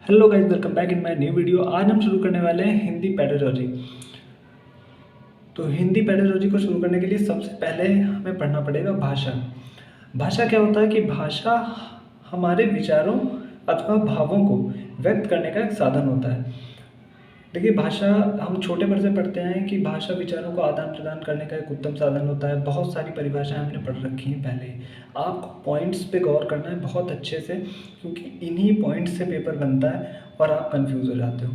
Hello guys, welcome back in my new video. आज हम शुरू करने वाले हैं हिंदी पेडागॉजी। तो हिंदी पेडागॉजी को शुरू करने के लिए सबसे पहले हमें पढ़ना पड़ेगा भाषा। भाषा क्या होता है कि भाषा हमारे विचारों अथवा भावों को व्यक्त करने का एक साधन होता है। देखिए, भाषा हम छोटे पर से पढ़ते हैं कि भाषा विचारों को आदान प्रदान करने का एक उत्तम साधन होता है। बहुत सारी परिभाषाएं हमने पढ़ रखी हैं पहले ही। आपको पॉइंट्स पे गौर करना है बहुत अच्छे से, क्योंकि इन्हीं पॉइंट्स से पेपर बनता है और आप कंफ्यूज हो जाते हो।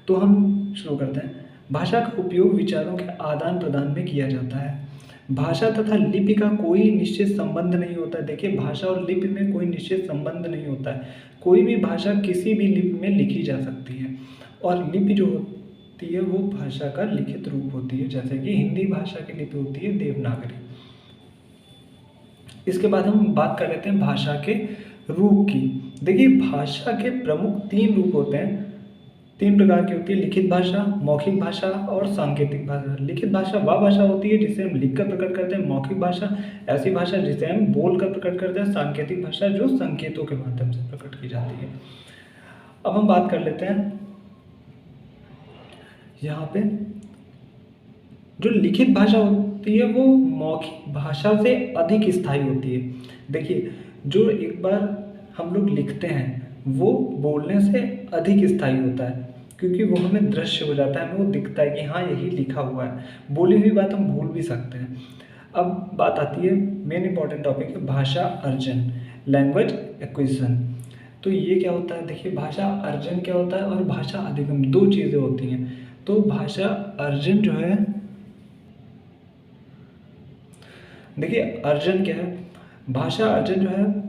तो हम शुरू करते हैं। भाषा का उपयोग विचारों के आदान प्रदान में किया जाता है। भाषा तथा लिपि का कोई निश्चित संबंध नहीं होता है। देखिए, भाषा और लिपि में कोई निश्चित संबंध नहीं होता है। कोई भी भाषा किसी भी लिपि में लिखी जा सकती है, और लिपि जो होती है वो भाषा का लिखित रूप होती है। जैसे कि हिंदी भाषा की लिपि होती है देवनागरी। इसके बाद हम बात कर लेते हैं भाषा के रूप की। देखिए, भाषा के प्रमुख 3 रूप होते हैं। 3 प्रकार की होती है: लिखित भाषा, मौखिक भाषा और सांकेतिक भाषा। लिखित भाषा वह भाषा होती है जिसे हम लिखकर प्रकट करते हैं। मौखिक भाषा ऐसी भाषा जिसे हम बोलकर प्रकट करते हैं। सांकेतिक भाषा जो संकेतों के माध्यम से प्रकट की जाती है। अब हम बात कर लेते हैं यहाँ पे जो लिखित भाषा होती है वो मौखिक भाषा से अधिक स्थायी होती है। देखिए, जो एक बार हम लोग लिखते हैं वो बोलने से अधिक स्थायी होता है, क्योंकि वो हमें दृश्य हो जाता है, हमें वो दिखता है कि हाँ यही लिखा हुआ है। बोली हुई बात हम भूल भी सकते हैं। अब बात आती है मेन इंपॉर्टेंट टॉपिक है भाषा अर्जन, लैंग्वेज एक्विजिशन। तो ये क्या होता है? देखिए, भाषा अर्जन क्या होता है और भाषा अधिगम, 2 चीज़ें होती हैं। तो भाषा अर्जन जो है, देखिए अर्जन क्या है? भाषा अर्जन जो है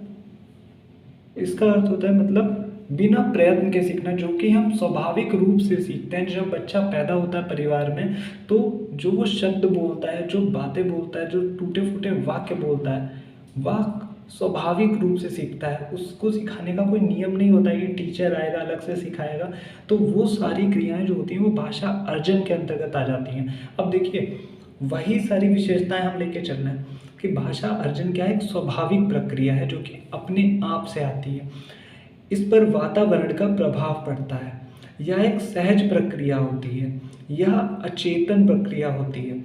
इसका अर्थ होता है मतलब बिना प्रयत्न के सीखना, जो कि हम स्वाभाविक रूप से सीखते हैं। जब बच्चा पैदा होता है परिवार में, तो जो वो शब्द बोलता है, जो बातें बोलता है, जो टूटे फूटे वाक्य बोलता है, वह स्वाभाविक रूप से सीखता है। उसको सिखाने का कोई नियम नहीं होता है कि टीचर आएगा अलग से सिखाएगा। तो वो सारी क्रियाएं जो होती हैं वो भाषा अर्जन के अंतर्गत आ जाती हैं। अब देखिए, वही सारी विशेषताएं हम लेके चल रहे हैं कि भाषा अर्जन क्या है? एक स्वाभाविक प्रक्रिया है जो कि अपने आप से आती है। इस पर वातावरण का प्रभाव पड़ता है। यह एक सहज प्रक्रिया होती है, यह अचेतन प्रक्रिया होती है,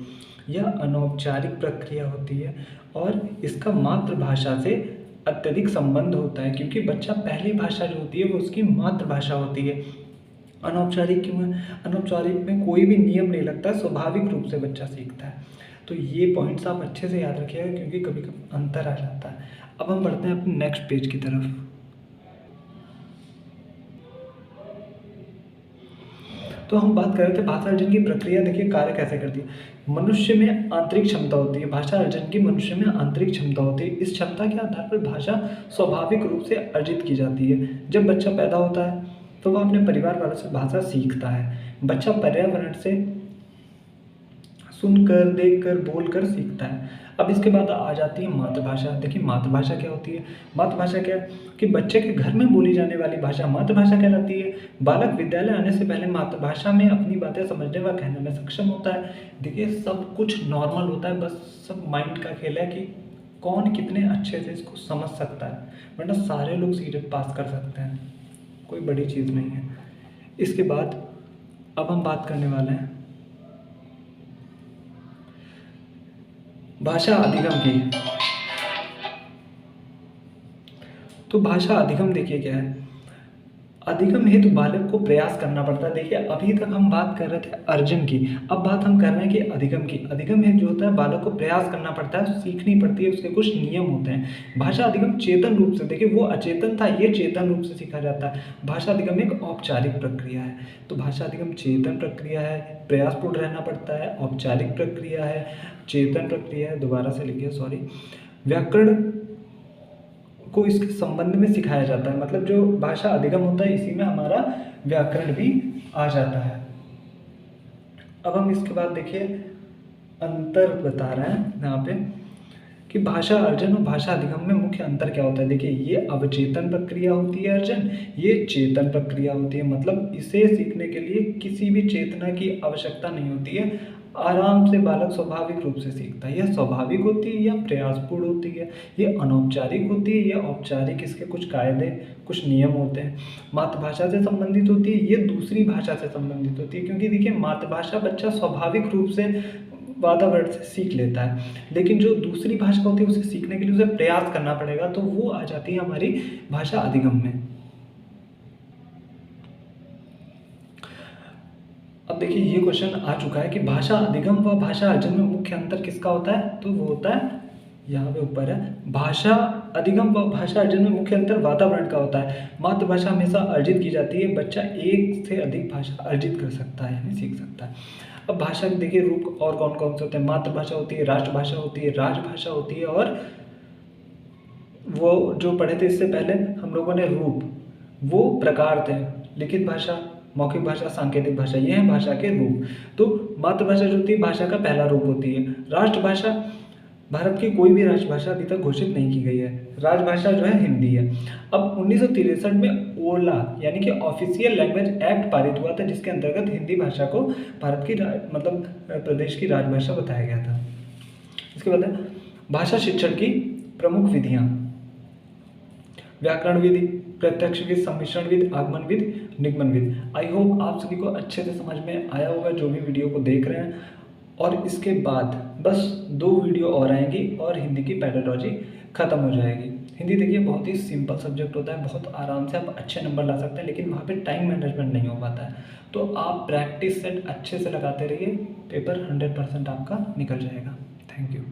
यह अनौपचारिक प्रक्रिया होती है, और इसका मातृभाषा से अत्यधिक संबंध होता है, क्योंकि बच्चा पहली भाषा जो होती है वो उसकी मातृभाषा होती है। अनौपचारिक क्यों है? अनौपचारिक में कोई भी नियम नहीं लगता, स्वाभाविक रूप से बच्चा सीखता है। तो ये पॉइंट्स आप अच्छे से याद रखिएगा, क्योंकि कभी कभी अंतर आ जाता है। अब हम बढ़ते हैं अपने नेक्स्ट पेज की तरफ। तो हम बात कर रहे थे भाषा अर्जन की प्रक्रिया। देखिए, कार्य कैसे करती है। मनुष्य में आंतरिक क्षमता होती है। भाषा अर्जन की मनुष्य में आंतरिक क्षमता होती है। इस क्षमता के आधार पर भाषा स्वाभाविक रूप से अर्जित की जाती है। जब बच्चा पैदा होता है तो वह अपने परिवार वालों से भाषा सीखता है। बच्चा पर्यावरण से सुनकर, देखकर, बोलकर सीखता है। अब इसके बाद आ जाती है मातृभाषा। देखिए, मातृभाषा क्या होती है? मातृभाषा क्या है कि बच्चे के घर में बोली जाने वाली भाषा मातृभाषा कहलाती है। बालक विद्यालय आने से पहले मातृभाषा में अपनी बातें समझने व कहने में सक्षम होता है। देखिए, सब कुछ नॉर्मल होता है, बस सब माइंड का खेल है कि कौन कितने अच्छे से इसको समझ सकता है, वरना सारे लोग सीधे पास कर सकते हैं, कोई बड़ी चीज़ नहीं है। इसके बाद अब हम बात करने वाले हैं भाषा अधिगम की। तो भाषा अधिगम देखिए क्या है। अधिगम हेतु बालक को प्रयास करना पड़ता है। देखिए, अभी तक हम बात कर रहे थे अर्जन की, अब बात हम कर रहे हैं कि अधिगम की। अधिगम हेतु जो होता है बालक को प्रयास करना पड़ता है, सीखनी पड़ती है, उसके कुछ नियम होते हैं। भाषा अधिगम चेतन रूप से, देखिए वो अचेतन था, ये चेतन रूप से सीखा जाता है। भाषा अधिगम एक औपचारिक प्रक्रिया है। तो भाषा अधिगम चेतन प्रक्रिया है, प्रयासपूर्ण रहना पड़ता है, औपचारिक प्रक्रिया है, चेतन प्रक्रिया है। दोबारा से लिखिए, सॉरी। व्याकरण को इसके संबंध में सिखाया जाता है। मतलब जो भाषा अधिगम होता है इसी में हमारा व्याकरण भी आ जाता है। अब हम इसके बाद देखिए अंतर बता रहे हैं यहाँ पे कि भाषा अर्जन और भाषा अधिगम में मुख्य अंतर क्या होता है। देखिए, ये अवचेतन प्रक्रिया होती है अर्जन, ये चेतन प्रक्रिया होती है। मतलब इसे सीखने के लिए किसी भी चेतना की आवश्यकता नहीं होती है। आराम से बालक स्वाभाविक रूप से सीखता है। यह स्वाभाविक होती है या प्रयासपूर्ण होती है, ये अनौपचारिक होती है या औपचारिक, इसके कुछ कायदे कुछ नियम होते हैं। मातृभाषा से संबंधित होती है, ये दूसरी भाषा से संबंधित होती है, क्योंकि देखिए मातृभाषा बच्चा स्वाभाविक रूप से वातावरण से सीख लेता है, लेकिन जो दूसरी भाषा होती है उसे सीखने के लिए उसे प्रयास करना पड़ेगा, तो वो आ जाती है हमारी भाषा अधिगम में। अब देखिए ये क्वेश्चन आ चुका है कि भाषा अधिगम व भाषा अर्जन में मुख्य अंतर किसका होता है, तो वो होता है यहाँ पे ऊपर है, भाषा अधिगम व भाषा अर्जन में मुख्य अंतर वातावरण का होता है। मातृभाषा हमेशा अर्जित की जाती है, बच्चा एक से अधिक भाषा अर्जित कर सकता है यानी सीख सकता है। अब भाषा के देखिए रूप और कौन कौन से होते हैं, मातृभाषा होती है, राष्ट्रभाषा होती है, राजभाषा होती है, और वो जो पढ़े थे इससे पहले हम लोगों ने रूप, वो प्रकार थे, लिखित भाषा, मौखिक भाषा, सांकेतिक भाषा, ये हैं भाषा के रूप। तो मातृभाषा जो होती है भाषा का पहला रूप होती है। राष्ट्रभाषा, भारत की कोई भी राष्ट्रभाषा अभी तक घोषित नहीं की गई है, राजभाषा जो है हिंदी है। अब 1963 में ओला यानी कि ऑफिशियल लैंग्वेज एक्ट पारित हुआ था, जिसके अंतर्गत हिंदी भाषा को भारत की मतलब प्रदेश की राजभाषा बताया गया था। इसके बाद भाषा शिक्षण की प्रमुख विधियाँ, व्याकरण विधि, प्रत्यक्ष विधि, सम्मिश्रण विधि, आगमन विधि, निगमन विधि। आई होप आप सभी को अच्छे से समझ में आया होगा जो भी वीडियो को देख रहे हैं। और इसके बाद बस 2 वीडियो और आएंगी और हिंदी की पेडागॉजी खत्म हो जाएगी। हिंदी देखिए बहुत ही सिंपल सब्जेक्ट होता है, बहुत आराम से आप अच्छे नंबर ला सकते हैं, लेकिन वहाँ पे टाइम मैनेजमेंट नहीं हो पाता है। तो आप प्रैक्टिस सेट अच्छे से लगाते रहिए, पेपर 100% आपका निकल जाएगा। Thank you.